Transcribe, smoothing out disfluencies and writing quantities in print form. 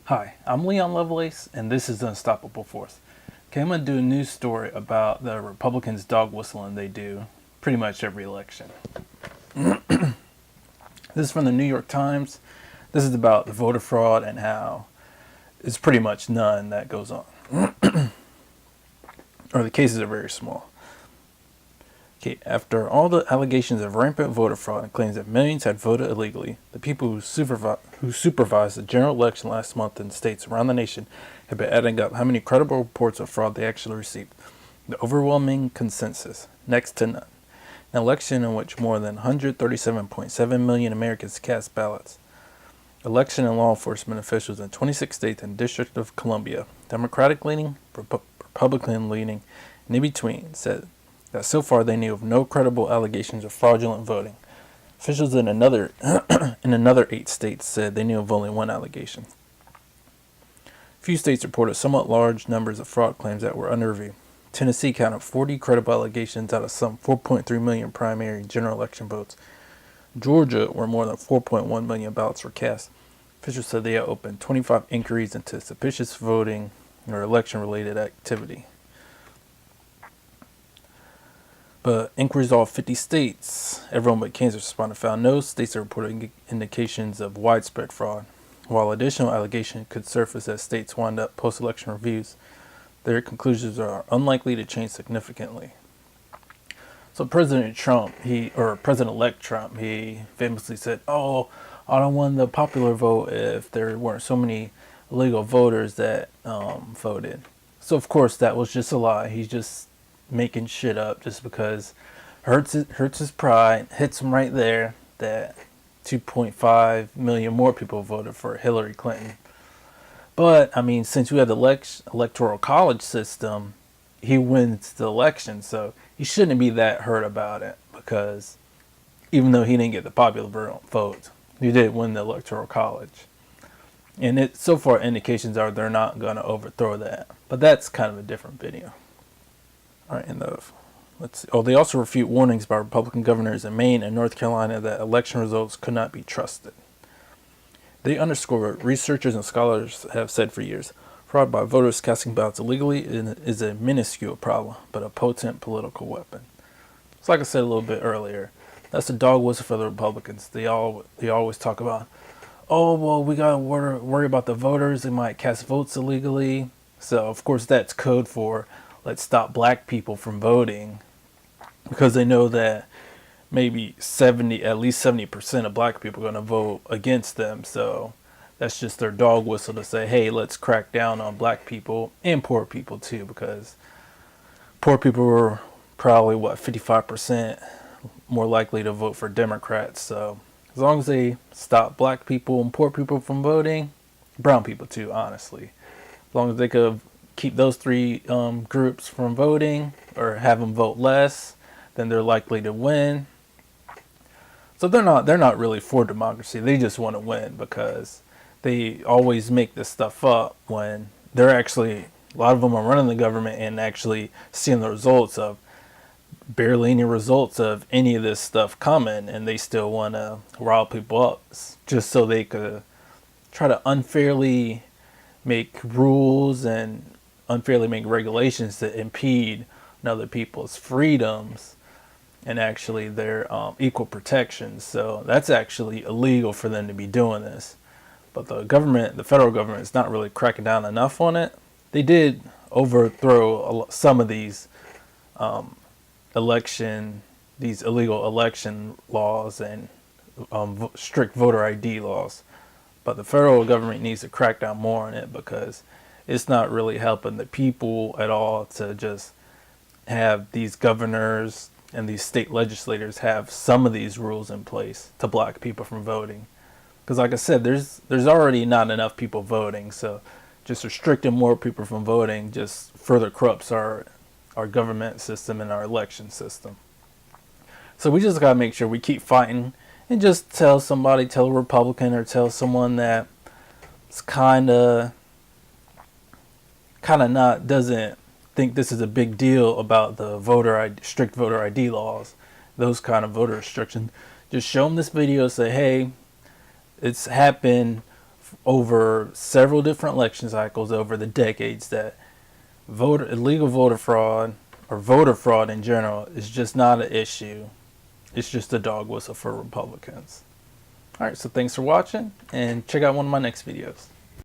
Hi, I'm Leon Lovelace, and this is Unstoppable Force. Okay, I'm going to do a news story about the Republicans' dog whistling they do pretty much every election. This is from the New York Times. This is about the voter fraud and how it's pretty much none that goes on. Or the cases are very small. Okay, after all the allegations of rampant voter fraud and claims that millions had voted illegally, the people who supervised the general election last month in states around the nation have been adding up how many credible reports of fraud they actually received. The overwhelming consensus, next to none. An election in which more than 137.7 million Americans cast ballots. Election and law enforcement officials in 26 states and District of Columbia, Democratic-leaning, Republican-leaning, and in between, said that so far they knew of no credible allegations of fraudulent voting. Officials in another 8 states said they knew of only one allegation. Few states reported somewhat large numbers of fraud claims that were under review. Tennessee counted 40 credible allegations out of some 4.3 million primary general election votes. Georgia, where more than 4.1 million ballots were cast, officials said they had opened 25 inquiries into suspicious voting or election-related activity. But inquiries all 50 states, everyone but Kansas responded, found no states that reported indications of widespread fraud. While additional allegations could surface as states wind up post-election reviews, their conclusions are unlikely to change significantly. So President-elect Trump, he famously said, "Oh, I don't want the popular vote if there weren't so many illegal voters that voted." So of course that was just a lie. He's just making shit up just because hurts his pride, hits him right there that 2.5 million more people voted for Hillary Clinton. But I mean, since we have the electoral college system, he wins the election, so he shouldn't be that hurt about it, because even though he didn't get the popular vote, he did win the electoral college. And so far indications are they're not going to overthrow that. But that's kind of a different video. All right, let's see. Oh, they also refute warnings by Republican governors in Maine and North Carolina that election results could not be trusted. They underscore what researchers and scholars have said for years. Fraud by voters casting ballots illegally is a minuscule problem, but a potent political weapon. So like I said a little bit earlier, that's the dog whistle for the Republicans. They always talk about, oh, well, we got to worry about the voters. They might cast votes illegally. So, of course, that's code for let's stop black people from voting, because they know that maybe at least 70% of black people are going to vote against them. So that's just their dog whistle to say, hey, let's crack down on black people and poor people too, because poor people were probably 55% more likely to vote for Democrats. So as long as they stop black people and poor people from voting, brown people too, honestly, as long as they could keep those three groups from voting or have them vote less, then they're likely to win. So they're not really for democracy. They just want to win, because they always make this stuff up when they're actually, a lot of them are running the government and actually seeing the results of barely any results of any of this stuff coming, and they still want to rile people up just so they could try to unfairly make rules and unfairly make regulations to impede other people's freedoms and actually their equal protections. So that's actually illegal for them to be doing this. But the federal government is not really cracking down enough on it. They did overthrow some of these illegal election laws and strict voter ID laws. But the federal government needs to crack down more on it, because it's not really helping the people at all to just have these governors and these state legislators have some of these rules in place to block people from voting. Because like I said, there's already not enough people voting, so just restricting more people from voting just further corrupts our government system and our election system. So we just got to make sure we keep fighting and just tell a Republican or tell someone that it's kind of doesn't think this is a big deal about the strict voter ID laws, those kind of voter restrictions. Just show them this video, say, hey, it's happened over several different election cycles over the decades that illegal voter fraud or voter fraud in general is just not an issue. It's just a dog whistle for Republicans. Alright, so thanks for watching, and check out one of my next videos.